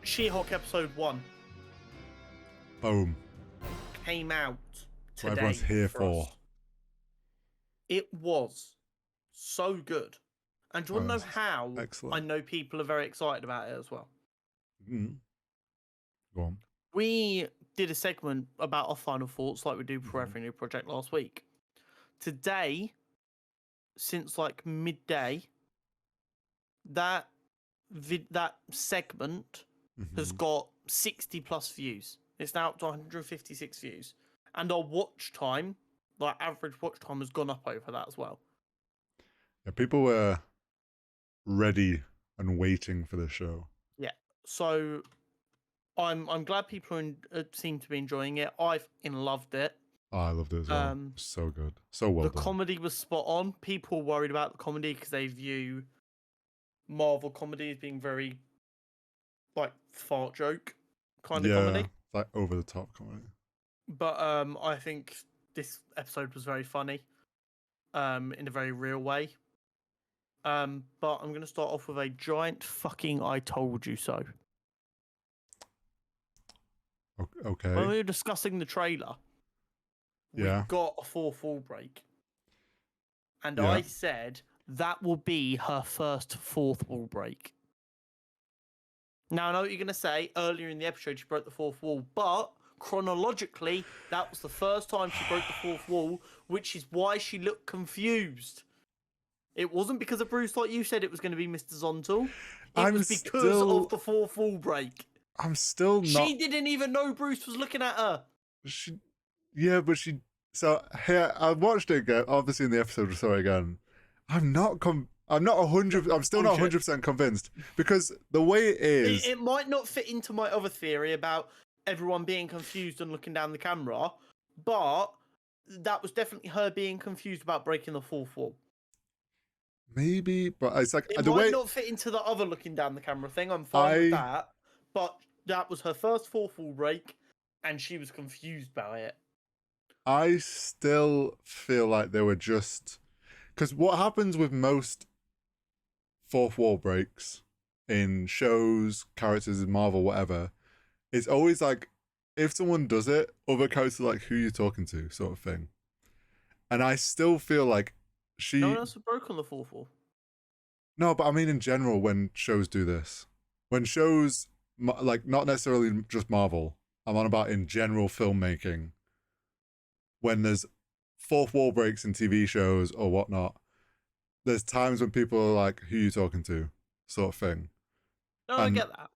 She-Hulk episode 1 Boom. came out That's today. what everyone's here for for. us. It was so good. And do you want to know how excellent. I know people are very excited about it as well? Mm. Go on. We did a segment about our final thoughts like we do for every new project last week. Today, since like midday, that segment has got 60 plus views. It's now up to 156 views. And our watch time, like average watch time, has gone up over that as well. Yeah, people were ready and waiting for the show. Yeah. So I'm glad people seem to be enjoying it. I've loved it. Oh, I loved it as well. So good. So well the done. The comedy was spot on. People were worried about the comedy because they view Marvel comedy as being very like fart joke kind of comedy. It's like over the top comedy. But I think this episode was very funny, in a very real way. But I'm gonna start off with a giant fucking "I told you so." Okay. When we were discussing the trailer, we got a fourth wall break, and I said that will be her first fourth wall break. Now I know what you're gonna say. Earlier in the episode, she broke the fourth wall, but chronologically, that was the first time she broke the fourth wall, which is why she looked confused. It wasn't because of Bruce, like you said. It was going to be Mr. Zontal. It was because of the fourth wall break. I'm still not. She didn't even know Bruce was looking at her. So here I watched it again. Obviously, in the episode, I saw it again. I'm not 100. I'm still not 100% convinced because the way it is, it might not fit into my other theory about everyone being confused and looking down the camera, but that was definitely her being confused about breaking the fourth wall. Maybe, but it's like it might not fit into the other looking down the camera thing. I'm fine with that, but that was her first fourth wall break, and she was confused by it. I still feel like they were just because what happens with most fourth wall breaks in shows, characters in Marvel, whatever, it's always like if someone does it, other characters are like, who you talking to, sort of thing. And I still feel like no one else has broken the fourth wall. No, but I mean in general, when shows do this, when shows like not necessarily just Marvel, I'm on about in general filmmaking. When there's fourth wall breaks in TV shows or whatnot, there's times when people are like, "Who you talking to?" sort of thing. No, I get that.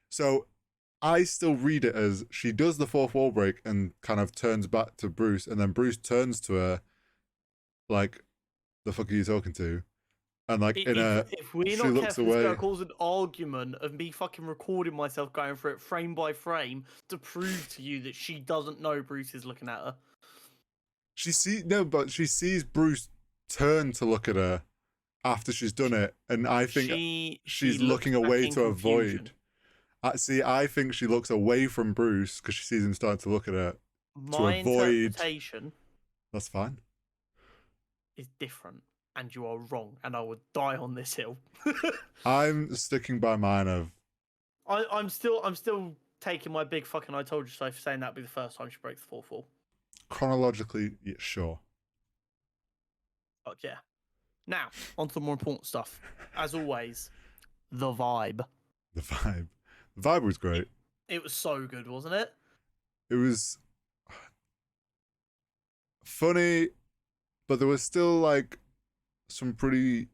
So I still read it as she does the fourth wall break and kind of turns back to Bruce, and then Bruce turns to her like, "The fuck are you talking to?" And like if we're not careful, this girl calls an argument of me fucking recording myself going through it frame by frame to prove to you that she doesn't know Bruce is looking at her. She sees Bruce turn to look at her after she's done it, and I think she's looking away to avoid. I think she looks away from Bruce because she sees him starting to look at her to avoid. Interpretation. That's fine. Is different, and you are wrong, and I would die on this hill. I'm sticking by mine of. I'm still taking my big fucking "I told you so" for saying that'd be the first time she breaks the fourth wall. Chronologically, yeah, sure. Oh yeah. Now, on to the more important stuff. As always, the vibe. The vibe. The vibe was great. It was so good, wasn't it? It was funny, but there was still like some pretty,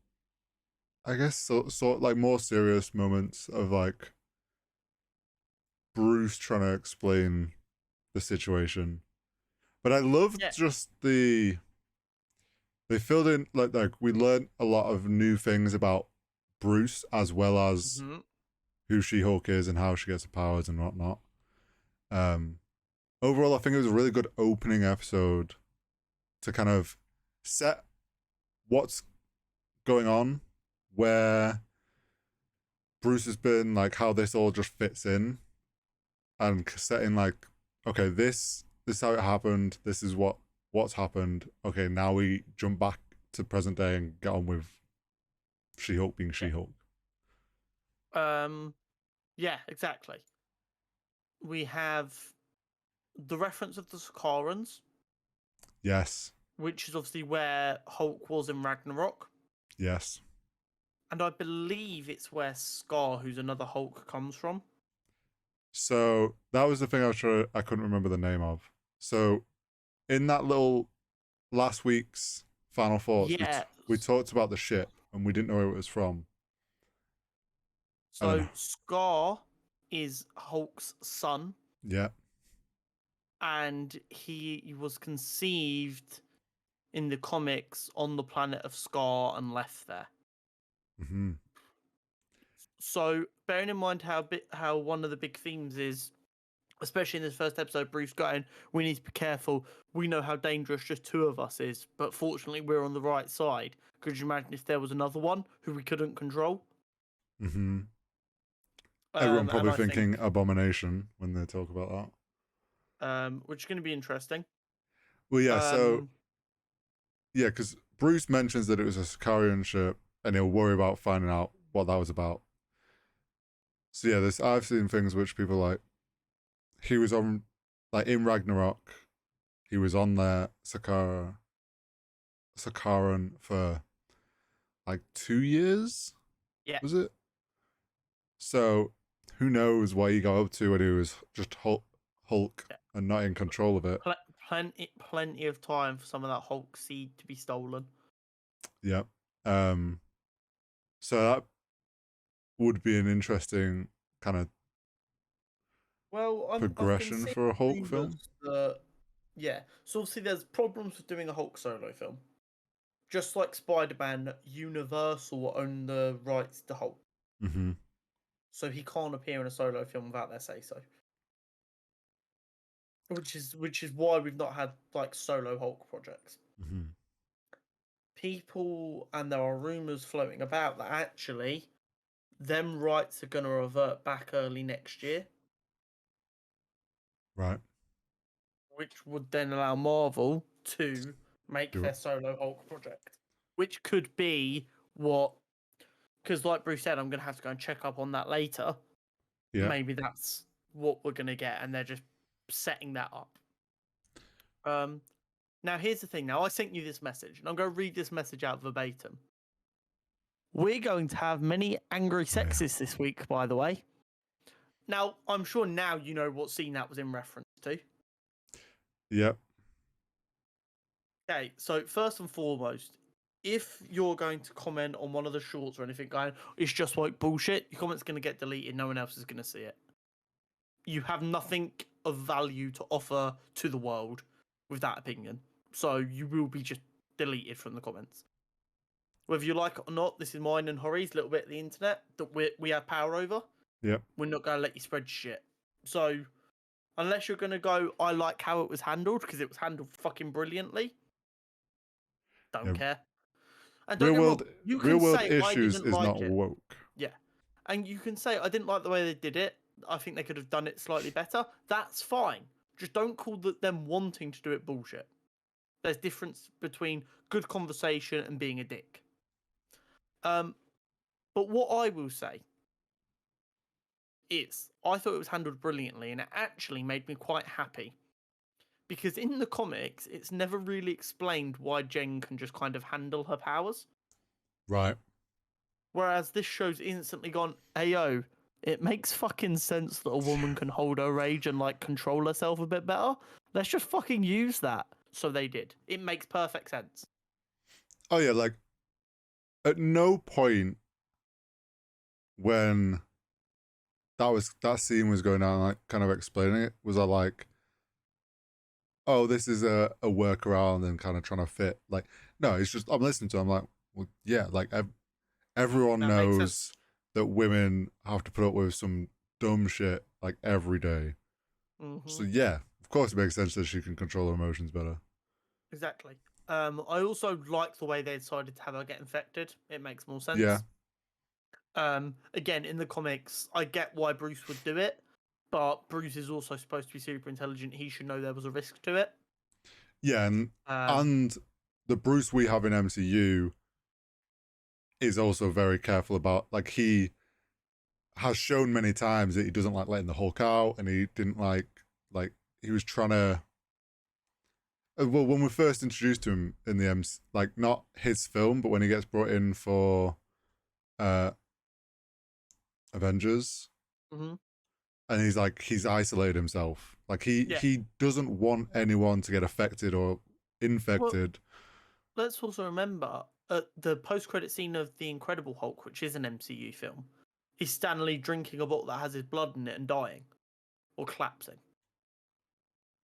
I guess, sort like more serious moments of like Bruce trying to explain the situation. But I loved just they filled in like we learned a lot of new things about Bruce as well as who She-Hulk is and how she gets her powers and whatnot. Overall, I think it was a really good opening episode to kind of set what's going on, where Bruce has been, like how this all just fits in, and setting like, okay, this is how it happened. This is what's happened. Okay, now we jump back to present day and get on with She-Hulk being She-Hulk. Yeah, exactly. We have the reference of the Sakarans. Yes. Which is obviously where Hulk was in Ragnarok. Yes. And I believe it's where Scar, who's another Hulk, comes from. So that was the thing I couldn't remember the name of. So in that little last week's Final Thoughts, we talked about the ship and we didn't know where it was from. So Scar is Hulk's son. Yeah. And he was conceived in the comics on the planet of Scar and left there. Mm-hmm. So bearing in mind how one of the big themes is, especially in this first episode, Bruce going, we need to be careful. We know how dangerous just two of us is, but fortunately we're on the right side. Could you imagine if there was another one who we couldn't control? Mm-hmm. Everyone probably thinking Abomination when they talk about that. Which is going to be interesting. Well, yeah, yeah, because Bruce mentions that it was a Sicarian ship and he'll worry about finding out what that was about. So yeah, I've seen things which people like, he was on, like in Ragnarok, he was on there, Sakaran for like 2 years? Yeah. Was it? So who knows what he got up to when he was just Hulk and not in control of it. Plenty of time for some of that Hulk seed to be stolen. Yeah. So that would be an interesting kind of progression for a Hulk film. Yeah. So obviously there's problems with doing a Hulk solo film. Just like Spider-Man, Universal own the rights to Hulk. Mm-hmm. So he can't appear in a solo film without their say-so. Which is why we've not had like solo Hulk projects. Mm-hmm. People, and there are rumors floating about that actually them rights are going to revert back early next year. Right. Which would then allow Marvel to make their solo Hulk project. Which could be what, because like Bruce said, I'm going to have to go and check up on that later. Yeah. Maybe that's what we're going to get, and they're just setting that up. Now, here's the thing. Now, I sent you this message, and I'm going to read this message out verbatim. We're going to have many angry sexists this week, by the way. Now, I'm sure now you know what scene that was in reference to. Yep. Okay, so first and foremost, if you're going to comment on one of the shorts or anything going, it's just like bullshit, your comment's going to get deleted. No one else is going to see it. You have nothing of value to offer to the world with that opinion. So you will be just deleted from the comments. Whether you like it or not, this is mine and Hori's little bit of the internet that we have power over. Yep. We're not going to let you spread shit. So unless you're going to go, I like how it was handled because it was handled fucking brilliantly. Don't care. And real world issues is not woke. Yeah. And you can say, I didn't like the way they did it. I think they could have done it slightly better. That's fine. Just don't call them wanting to do it bullshit. There's difference between good conversation and being a dick. But what I will say is, I thought it was handled brilliantly, and it actually made me quite happy. Because in the comics, it's never really explained why Jen can just kind of handle her powers. Right. Whereas this show's instantly gone, hey yo, it makes fucking sense that a woman can hold her rage and like control herself a bit better. Let's just fucking use that. So they did. It makes perfect sense. Oh yeah, like at no point when that scene was going on, like kind of explaining it, was I like, oh, this is a workaround and kind of trying to fit. Like, no, it's just I'm listening to it, I'm like, well, yeah, like everyone knows that women have to put up with some dumb shit like every day. Mm-hmm. So yeah, of course it makes sense that she can control her emotions better. Exactly. I also like the way they decided to have her get infected. It makes more sense. Yeah. Again, in the comics, I get why Bruce would do it, but Bruce is also supposed to be super intelligent. He should know there was a risk to it. Yeah, and the Bruce we have in MCU is also very careful about, like, he has shown many times that he doesn't like letting the Hulk out, and he didn't like he was trying to. Well, when we first introduced to him in the MC, like not his film, but when he gets brought in for uh Avengers, Mm-hmm. and he's isolated himself. Like he doesn't want anyone to get affected or infected. Well, let's also remember the post-credit scene of The Incredible Hulk, which is an MCU film, is Stan Lee drinking a bottle that has his blood in it and dying, or collapsing.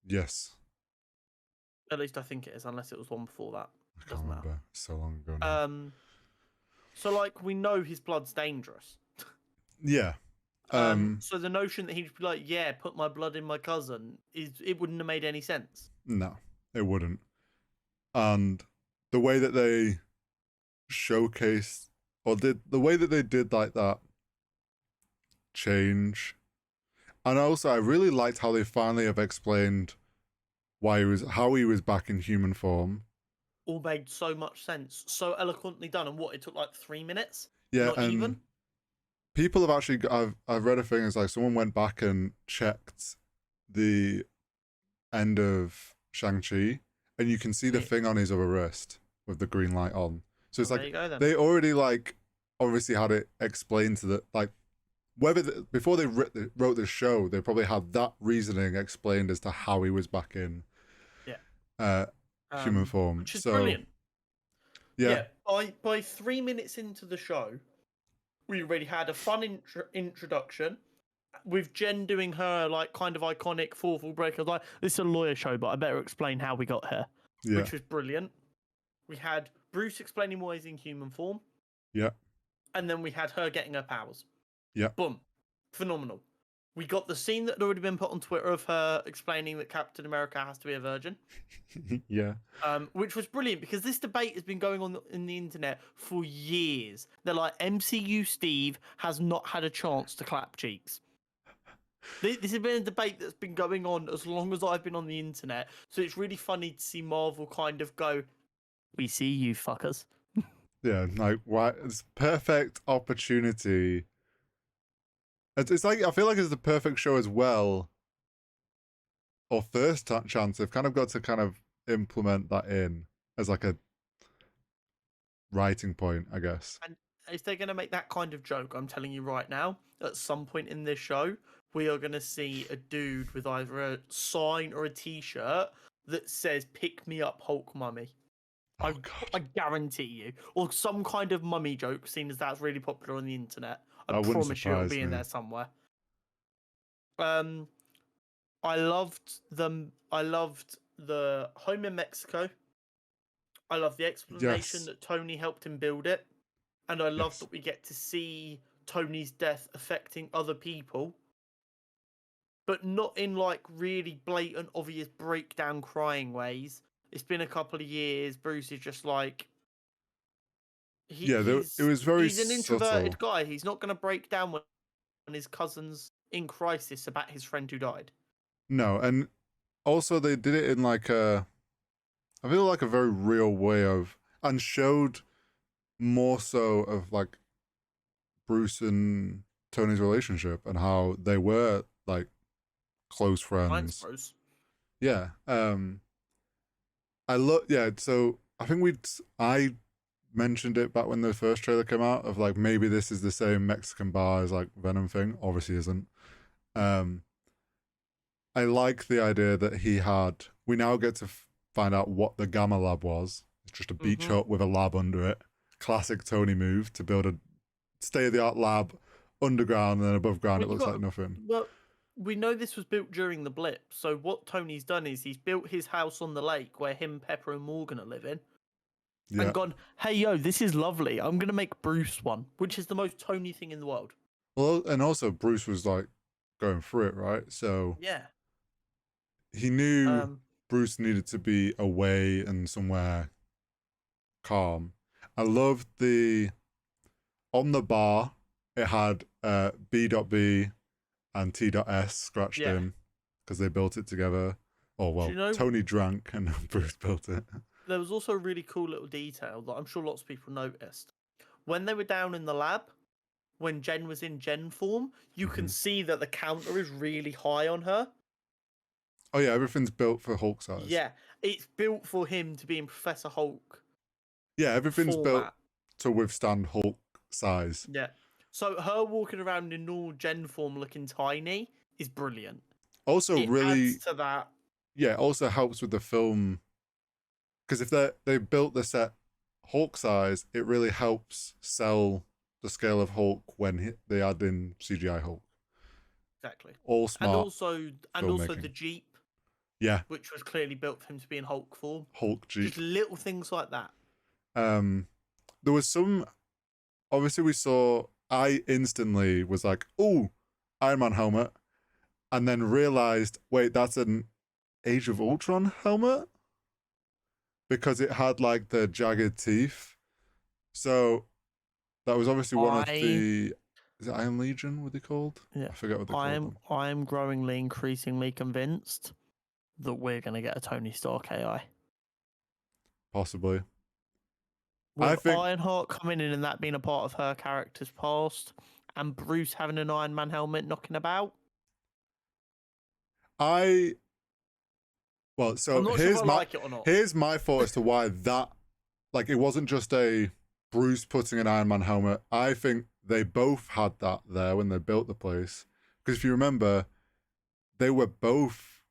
Yes. At least I think it is, unless it was one before that. I can't remember. Matter. So long ago now. So like we know his blood's dangerous. Yeah. So the notion that he'd be like, yeah, put my blood in my cousin, it wouldn't have made any sense. No, it wouldn't. And the way that they showcased, or did the way that they did like that change, and also I really liked how they finally have explained how he was back in human form. All made so much sense, so eloquently done, and what it took like 3 minutes. Yeah, not and even. People have actually. I've read a thing. It's like someone went back and checked the end of Shang-Chi, and you can see the thing on his other wrist with the green light on. So it's like they already obviously had it explained to the before they wrote this show, they probably had that reasoning explained as to how he was back in human form, which is brilliant. Yeah. By 3 minutes into the show, we already had a fun introduction with Jen doing her like kind of iconic fourth wall break. I was like, this is a lawyer show, but I better explain how we got here, which was brilliant. We had Bruce explaining why he's in human form. Yeah. And then we had her getting her powers. Yeah. Boom. Phenomenal. We got the scene that had already been put on Twitter of her explaining that Captain America has to be a virgin. Yeah. Which was brilliant because this debate has been going on in the internet for years. They're like, MCU Steve has not had a chance to clap cheeks. This has been a debate that's been going on as long as I've been on the internet. So it's really funny to see Marvel kind of go, we see you fuckers. Yeah, like, why? It's perfect opportunity. It's like, I feel like it's the perfect show as well. Or first chance, they've kind of got to kind of implement that in as like a writing point, I guess. And if they're going to make that kind of joke, I'm telling you right now, at some point in this show, we are going to see a dude with either a sign or a t-shirt that says, pick me up, Hulk mummy. Oh, I guarantee you. Or some kind of mummy joke, seeing as that's really popular on the internet. I That wouldn't promise you it'll be in surprise me. there somewhere. I loved them. I loved the home in Mexico. I love the explanation that Tony helped him build it. And I love that we get to see Tony's death affecting other people. But not in like really blatant, obvious breakdown crying ways. It's been a couple of years. Bruce is just like... it was very He's an introverted guy. He's not going to break down when his cousin's in crisis about his friend who died. No, and also they did it in like I feel like a very real way of, and showed more so of like Bruce and Tony's relationship and how they were like close friends. Bruce. Yeah. So I think I mentioned it back when the first trailer came out of like maybe this is the same Mexican bar as like Venom thing. Obviously isn't. I like the idea that we now get to find out what the Gamma Lab was. It's just a beach hut with a lab under it. Classic Tony move to build a state-of-the-art lab underground, and then above ground it looks like nothing. Well, we know this was built during the blip. So what Tony's done is he's built his house on the lake where him, Pepper, and Morgan are living. Yeah. And gone, hey, yo, this is lovely. I'm going to make Bruce one, which is the most Tony thing in the world. Well, and also Bruce was like going through it, right? So yeah, he knew Bruce needed to be away and somewhere calm. I loved on the bar, it had B.B and T.S scratched in because they built it together. Oh, well, Tony drank and Bruce built it. There was also a really cool little detail that I'm sure lots of people noticed. When they were down in the lab, when Jen was in Gen form, you can see that the counter is really high on her. Oh yeah, everything's built for Hulk size. Yeah, it's built for him to be in Professor Hulk. Yeah, everything's format. built to withstand Hulk size. Yeah. So her walking around in normal Gen form looking tiny is brilliant. Also, it really adds to that. Yeah, also helps with the film because if they built the set Hulk size, it really helps sell the scale of Hulk when they add in CGI Hulk. Exactly. All smart. And also the Jeep. Yeah. Which was clearly built for him to be in Hulk form. Hulk Jeep. Just little things like that. There was some. Obviously, I instantly was like, "Oh, Iron Man helmet," and then realized, wait, that's an Age of Ultron helmet because it had like the jagged teeth. So that was obviously one of the. Is it Iron Legion? What they called? Yeah, I forget what they called them. I am growingly, increasingly convinced that we're going to get a Tony Stark AI. Possibly. With Ironheart coming in and that being a part of her character's past, and Bruce having an Iron Man helmet knocking about. So I'm not here's sure if I like it or not. Here's my thought as to why that, like, it wasn't just a Bruce putting an Iron Man helmet. I think they both had that there when they built the place. Because if you remember, they were both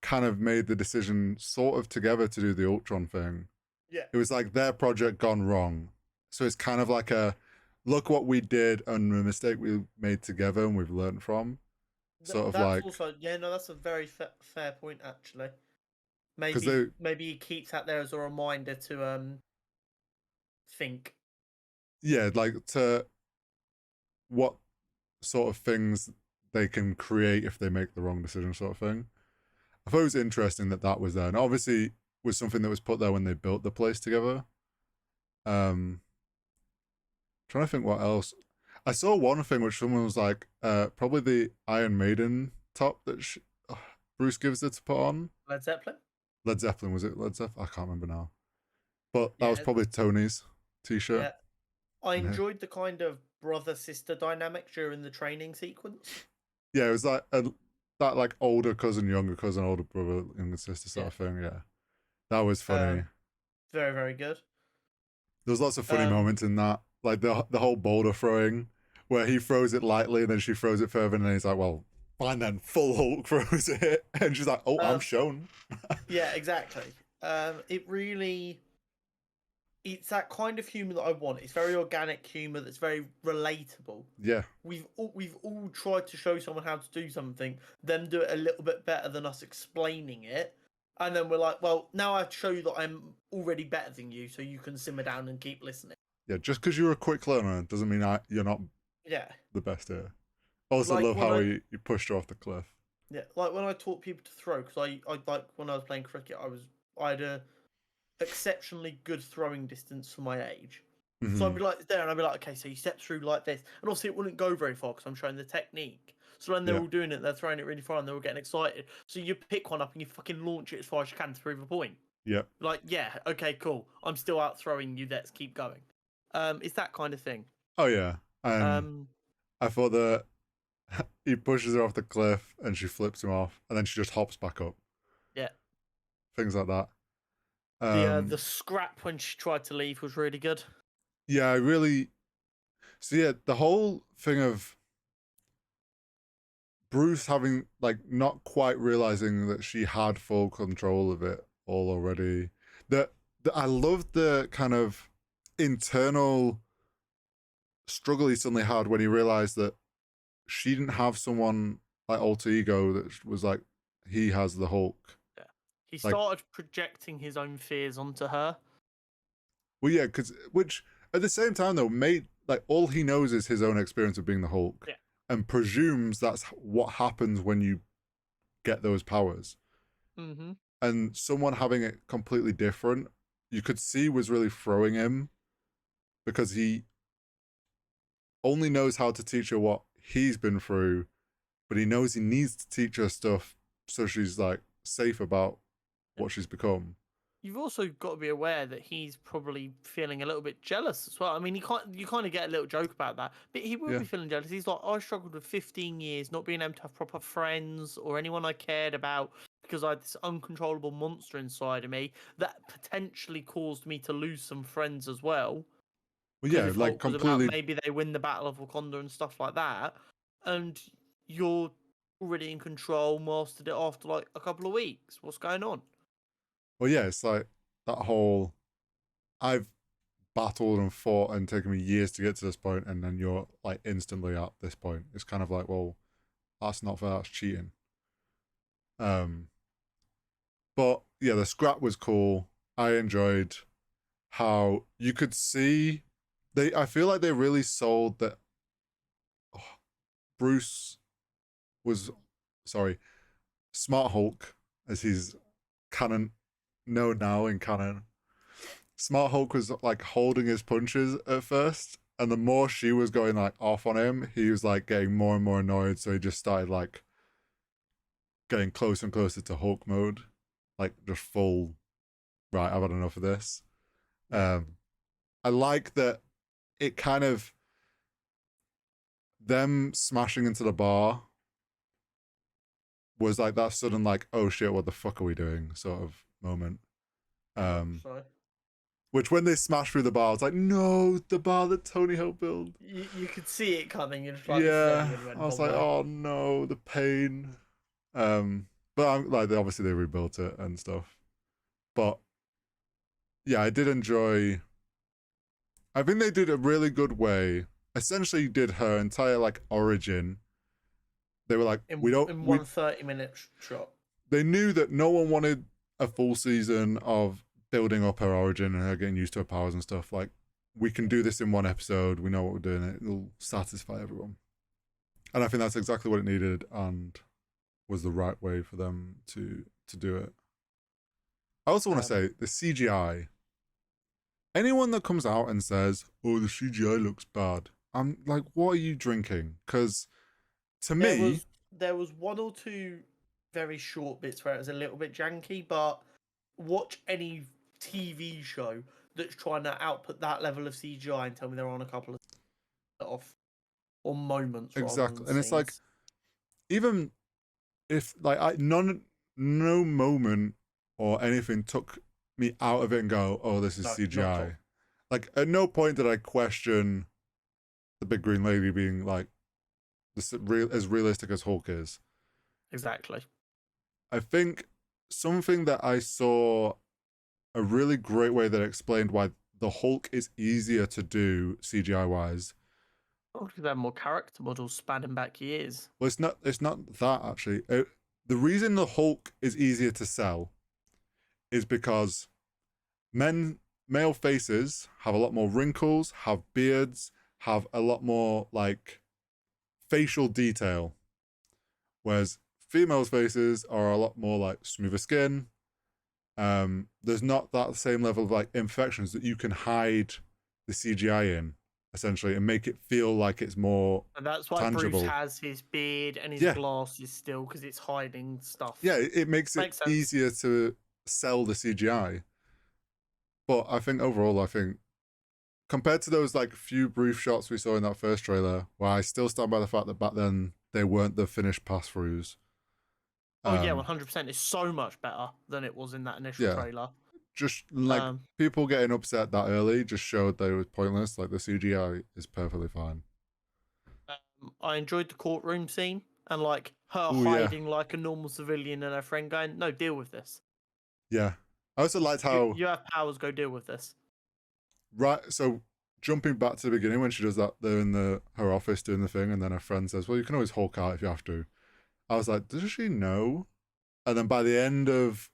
kind of made the decision sort of together to do the Ultron thing. Yeah. It was like their project gone wrong. So it's kind of like a look what we did and the mistake we made together and we've learned from. Sort of that's like. Also, yeah, no, that's a very fair point, actually. Maybe he keeps that there as a reminder to think. Yeah, like to what sort of things they can create if they make the wrong decision, sort of thing. I thought it was interesting that was there, and obviously was something that was put there when they built the place together. Trying to think what else. I saw one thing which someone was like, probably the Iron Maiden top that Bruce gives her to put on. Led Zeppelin? Led Zeppelin, was it Led Zeppelin? I can't remember now. But that was probably Tony's t-shirt. Yeah. I enjoyed the kind of brother-sister dynamic during the training sequence. Yeah, it was like that like older cousin, younger cousin, older brother, younger sister sort of thing. Yeah, that was funny. Very, very good. There was lots of funny moments in that, like the whole boulder throwing, where he throws it lightly and then she throws it further, and then he's like, "Well, fine then." Full Hulk throws it, and she's like, "Oh, I'm shown." Yeah, exactly. It's that kind of humor that I want. It's very organic humor that's very relatable. Yeah. We've all tried to show someone how to do something, them do it a little bit better than us explaining it, and then we're like, well, now I show you that I'm already better than you, so you can simmer down and keep listening. Yeah, just because you're a quick learner doesn't mean you're not the best here. Also, like love how he pushed her off the cliff. Yeah, like when I taught people to throw, because I like when I was playing cricket, I had a exceptionally good throwing distance for my age. Mm-hmm. So I'd be like there, and I'd be like, okay, so you step through like this, and obviously it wouldn't go very far because I'm showing the technique. So when they're all doing it, they're throwing it really far, and they're all getting excited. So you pick one up and you fucking launch it as far as you can to prove a point. Yeah. Like, yeah, okay, cool. I'm still out throwing you. Let's keep going. It's that kind of thing. Oh yeah. I thought that he pushes her off the cliff and she flips him off, and then she just hops back up. Yeah. Things like that. The scrap when she tried to leave was really good. Yeah, so yeah, the whole thing of Bruce having like not quite realizing that she had full control of it all already. I loved the kind of internal struggle he suddenly had when he realized that she didn't have someone like alter ego that was like he has the Hulk. Yeah, he started projecting his own fears onto her. Well, yeah, which at the same time though, like all he knows is his own experience of being the Hulk, and presumes that's what happens when you get those powers. Mm-hmm. And someone having it completely different, you could see was really throwing him, because he only knows how to teach her what he's been through, but he knows he needs to teach her stuff so she's like safe about what she's become. you've also got to be aware that he's probably feeling a little bit jealous as well. I mean, you kind of get a little joke about that, but he will be feeling jealous. He's like, I struggled with 15 years not being able to have proper friends or anyone I cared about because I had this uncontrollable monster inside of me that potentially caused me to lose some friends as well. Well, Because yeah, if like Hulk was about completely. maybe they win the Battle of Wakanda and stuff like that, and you're already in control, mastered it after like a couple of weeks. What's going on? Well, yeah, it's like that whole. I've battled and fought and taken me years to get to this point, and then you're like instantly at this point. It's kind of like, well, that's not fair. That's cheating. Um, but yeah, the scrap was cool. I enjoyed how you could see they. I feel like they really sold that. Oh, Bruce was sorry, Smart Hulk, as he's canon known now in canon. Smart Hulk was like holding his punches at first, and the more she was going like off on him, he was like getting more and more annoyed. So he just started like getting closer and closer to Hulk mode, like just full. Right, I've had enough of this. I like that it kind of them smashing into the bar was like that sudden like, oh shit, what the fuck are we doing sort of moment. So Which when they smashed through the bar, I was like, no, the bar that Tony helped build. you could see it coming. You're just like, this is only Yeah, going to end I was one like, way. oh no, the pain. But I'm like, obviously they rebuilt it and stuff. But yeah, I did enjoy. I think they did a really good way. Essentially, did her entire like origin. They were like, In we don't. in We 1 30-minute shot. They knew that no one wanted a full season of building up her origin and her getting used to her powers and stuff. Like, we can do this in one episode. We know what we're doing. It'll satisfy everyone. And I think that's exactly what it needed and was the right way for them to do it. I also want to say the CGI. Anyone that comes out and says, "Oh, the CGI looks bad," I'm like, "What are you drinking?" Because to me, there was one or two very short bits where it was a little bit janky, but watch any TV show that's trying to output that level of CGI and tell me they're on a couple of off or moments rather exactly, than and it's like scenes. even if like no moment or anything took me out of it and go, "Oh, this is No, not at all. CGI." Like at no point did I question the big green lady being like as realistic as Hulk is. Exactly. I think something that I saw a really great way that explained why the Hulk is easier to do CGI wise. Because they have more character models spanning back years. Well, it's not that actually. The reason the Hulk is easier to sell is because male faces have a lot more wrinkles, have beards, have a lot more like facial detail, whereas females' faces are a lot more like smoother skin. There's not that same level of like imperfections that you can hide the CGI in essentially and make it feel like it's more And that's why tangible. Bruce has his beard and his glasses still, because it's hiding stuff. Yeah, it makes it easier to sell the CGI. But I think overall, compared to those like few brief shots we saw in that first trailer, where I still stand by the fact that back then they weren't the finished pass throughs. Oh yeah, 100%. It's so much better than it was in that initial trailer. Just like people getting upset that early just showed that it was pointless. Like the CGI is perfectly fine. I enjoyed the courtroom scene and like her hiding like a normal civilian and her friend going, "No, deal with this." Yeah, I also liked how you have powers. Go deal with this. Right, so jumping back to the beginning when she does that, they're in her office doing the thing, and then her friend says, "Well, you can always Hulk out if you have to." I was like, "Does she know?" And then by the end of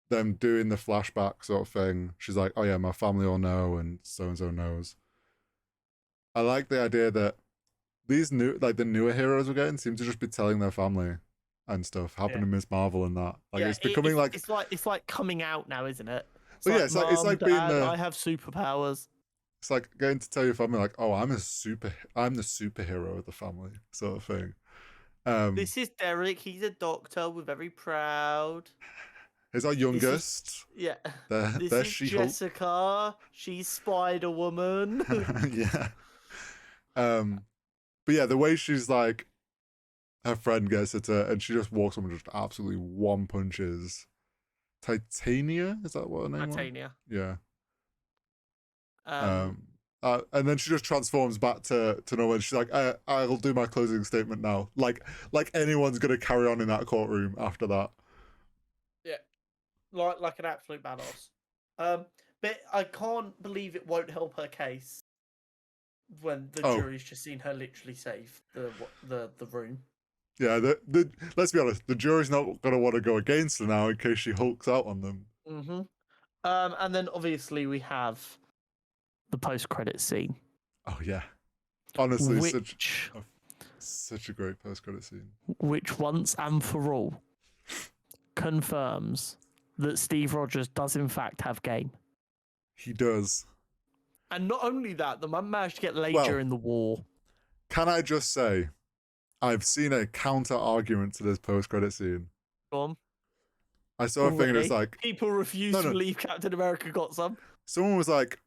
them doing the flashback sort of thing, she's like, "Oh yeah, my family all know, and so knows." I like the idea that these the newer heroes we're getting seem to just be telling their family and stuff. Happened to Miss Marvel and that. Like it's becoming it's like coming out now, isn't it? It's like being I have superpowers. It's like going to tell your family, like, "Oh, I'm the superhero of the family," sort of thing. This is Derek. He's a doctor. We're very proud. He's our youngest. This is Jessica. She's Spider-Woman. Yeah. But yeah, the way she's like, her friend gets at her, and she just walks up and just absolutely one punches Titania. Is that what her name was? Titania. Yeah. And then she just transforms back to normal. And she's like, "I'll do my closing statement now." Like anyone's gonna carry on in that courtroom after that. Yeah, like an absolute badass. But I can't believe it won't help her case when the jury's just seen her literally save the room. Yeah, let's be honest, the jury's not gonna want to go against her now in case she hulks out on them. Mm-hmm. And then obviously we have the post-credit scene. Oh yeah, honestly, such a great post-credit scene. Which once and for all confirms that Steve Rogers does in fact have game. He does. And not only that, the man managed to get laid during the war. Can I just say, I've seen a counter argument to this post-credit scene. Go on. I saw a thing and it's like... People refuse to believe Captain America got some. Someone was like,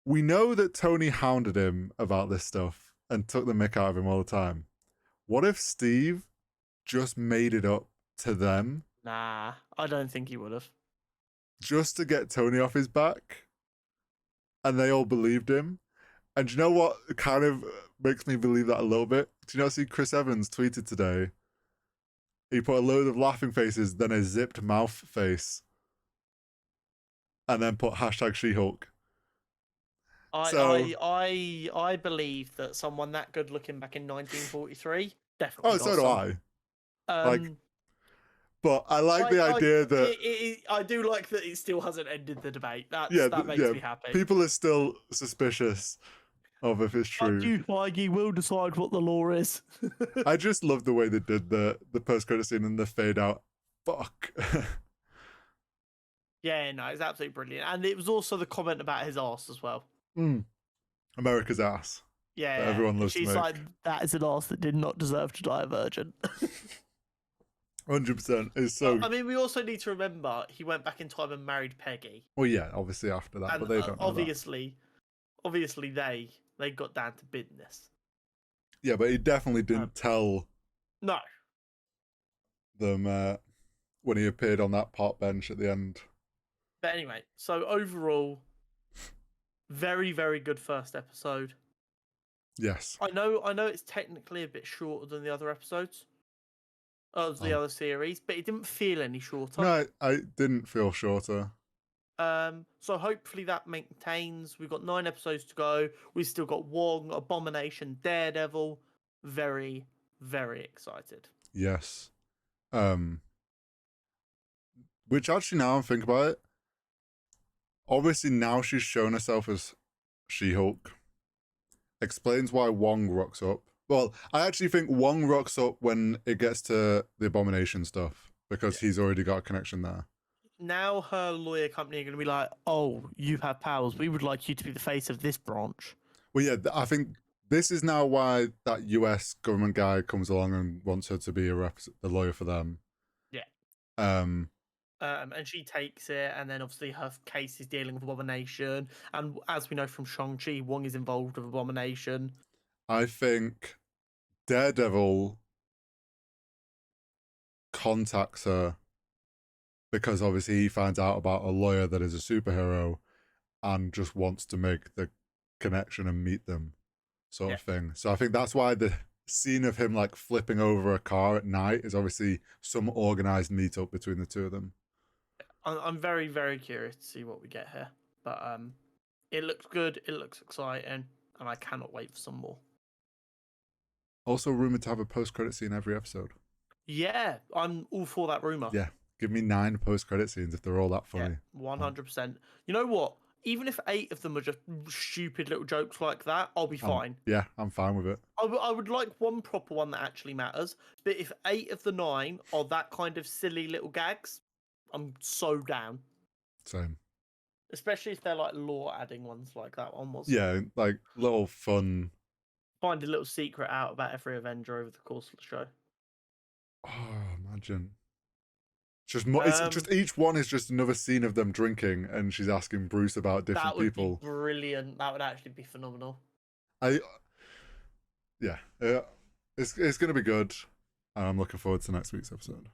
we know that Tony hounded him about this stuff and took the mick out of him all the time. What if Steve just made it up to them? Nah, I don't think he would have. Just to get Tony off his back? And they all believed him? And do you know what kind of makes me believe that a little bit? Do you know, see Chris Evans tweeted today? He put a load of laughing faces, then a zipped mouth face. And then put hashtag She-Hulk. I believe that someone that good looking back in 1943 definitely. Oh, so do I. But I like the idea that I do like that it still hasn't ended the debate. That makes me happy. People are still suspicious of if it's true. You, Feige, will decide what the law is. I just love the way they did the post-credit scene and the fade out. Fuck. Yeah, no, it's absolutely brilliant. And it was also the comment about his ass as well. America's ass. Yeah, everyone loves. She's like, that is an ass that did not deserve to die a virgin. 100%. It's so. I mean, we also need to remember he went back in time and married Peggy. Well, yeah, obviously after that, but they don't know obviously they got down to business. Yeah, but he definitely didn't tell. No. Them when he appeared on that park bench at the end. But anyway, so overall, very, very good first episode. Yes. I know it's technically a bit shorter than the other episodes of the other series, but it didn't feel any shorter. No, I didn't feel shorter. So hopefully that maintains. We've got 9 episodes to go. We've still got Wong, Abomination, Daredevil. Very, very excited. Yes. Which actually, now I'm thinking about it, obviously now she's shown herself as She-Hulk. Explains why Wong rocks up. Well, I actually think Wong rocks up when it gets to the Abomination stuff, because he's already got a connection there. Now her lawyer company are going to be like, oh, you have powers. We would like you to be the face of this branch. Well, yeah, I think this is now why that US government guy comes along and wants her to be the lawyer for them. Yeah. And she takes it, and then obviously her case is dealing with Abomination. And as we know from Shang-Chi, Wong is involved with Abomination. I think Daredevil contacts her because obviously he finds out about a lawyer that is a superhero and just wants to make the connection and meet them, sort of thing. So I think that's why the scene of him like flipping over a car at night is obviously some organized meetup between the two of them. I'm very, very curious to see what we get here. But it looks good, it looks exciting, and I cannot wait for some more. Also rumored to have a post-credit scene every episode. Yeah, I'm all for that rumor. Yeah, give me 9 post-credit scenes if they're all that funny. Yeah, 100%. You know what? Even if 8 of them are just stupid little jokes like that, I'll be fine. Yeah, I'm fine with it. I would like one proper one that actually matters. But if 8 of the 9 are that kind of silly little gags, I'm so down. Same. Especially if they're like lore adding ones like that one was. Yeah, like little fun. Find a little secret out about every Avenger over the course of the show. Oh, imagine. Just each one is just another scene of them drinking, and she's asking Bruce about different people. That would be brilliant. That would actually be phenomenal. Yeah, it's gonna be good, and I'm looking forward to next week's episode.